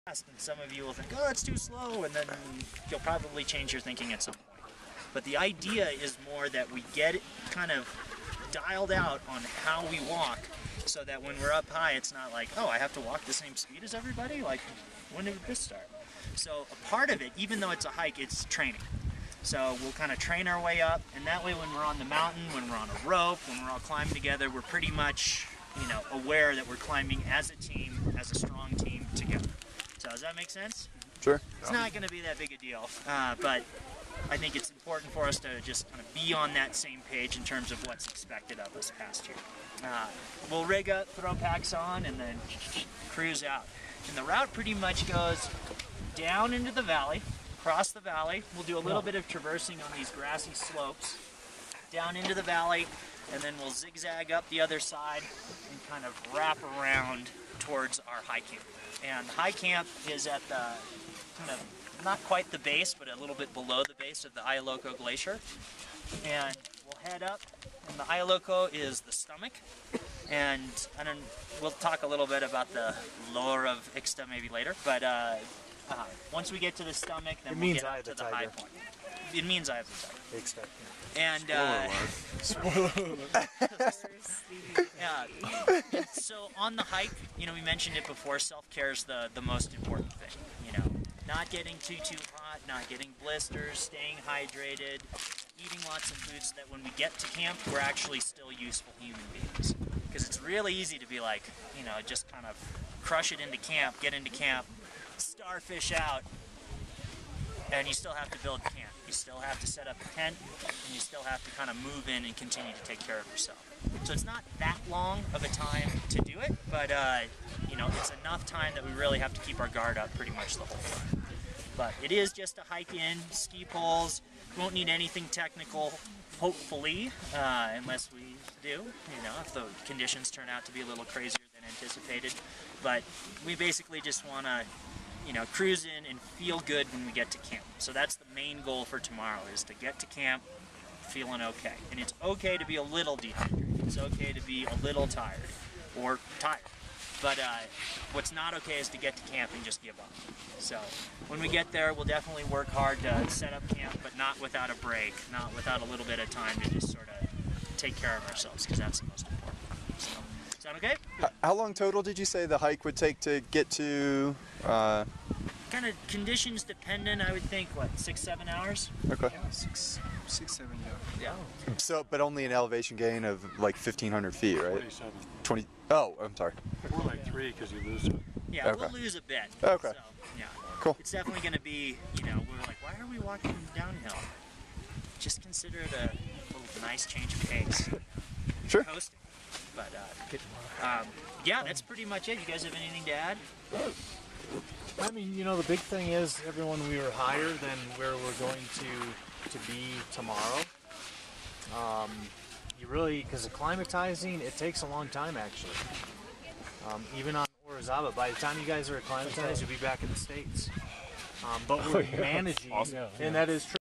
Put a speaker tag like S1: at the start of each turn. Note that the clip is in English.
S1: And some of you will think, oh, it's too slow, and then you'll probably change your thinking at some point. But the idea is more that we get it kind of dialed out on how we walk, so that when we're up high, it's not like, oh, I have to walk the same speed as everybody? Like, when did this start? So a part of it, even though it's a hike, it's training. So we'll kind of train our way up, and that way when we're on the mountain, when we're on a rope, when we're all climbing together, we're pretty much, you know, aware that we're climbing as a team, as a strong team together. So does that make sense?
S2: Sure.
S1: It's not going to be that big a deal, but I think it's important for us to just kind of be on that same page in terms of what's expected of us past year. We'll rig up, throw packs on, and then cruise out. And the route pretty much goes down into the valley, across the valley. We'll do a little bit of traversing on these grassy slopes, down into the valley, and then we'll zigzag up the other side and kind of wrap around towards our high camp. And high camp is at the kind of, not quite the base, but a little bit below the base of the Ioloko Glacier. And we'll head up, and the Ioloko is the stomach. And we'll talk a little bit about the lore of Ixta maybe later. But once we get to the stomach, then we'll get up to the high point. It means I have the tiger.
S3: Ixta.
S1: And
S3: Spoiler
S1: and so on the hike, you know, we mentioned it before, self-care is the most important thing. You know, not getting too hot, not getting blisters, staying hydrated, eating lots of food so that when we get to camp, we're actually still useful human beings. Because it's really easy to be like, you know, just kind of crush it into camp, get into camp, starfish out, and you still have to build camp. You still have to set up a tent, and you still have to kind of move in and continue to take care of yourself. So it's not that long of a time to do it, but you know, it's enough time that we really have to keep our guard up pretty much the whole time. But it is just a hike in, ski poles. We won't need anything technical, hopefully, unless we do, you know, if the conditions turn out to be a little crazier than anticipated. But we basically just want to, you know, cruise in and feel good when we get to camp. So that's the main goal for tomorrow, is to get to camp feeling okay. And it's okay to be a little dehydrated. It's okay to be a little tired, or tired. But what's not okay is to get to camp and just give up. So when we get there, we'll definitely work hard to set up camp, but not without a break, not without a little bit of time to just sort of take care of ourselves, because that's the most important. So, sound okay?
S2: How long total did you say the hike would take to get to?
S1: Kind of conditions dependent, I would think, what, 6-7 hours?
S2: Okay.
S3: Yeah, 6, 7, yeah.
S1: Yeah.
S2: So, but only an elevation gain of like 1,500 feet, right?
S3: 27.
S2: 20. Oh, I'm sorry.
S3: More like 3 because you lose it.
S1: Yeah,
S2: Okay.
S1: we'll lose a bit.
S2: Okay.
S1: So, yeah.
S2: Cool.
S1: It's definitely going to be, you know, we're like, why are we walking downhill? Just consider it a little nice change of pace.
S2: Sure.
S1: Coasting. But, yeah, that's pretty much it. You guys have anything to add?
S4: I mean, you know, the big thing is, everyone, we were higher than where we're going to be tomorrow. You really, because acclimatizing, it takes a long time, actually. Even on Orizaba, by the time you guys are acclimatized, you'll be back in the States. But we're managing, and that is true.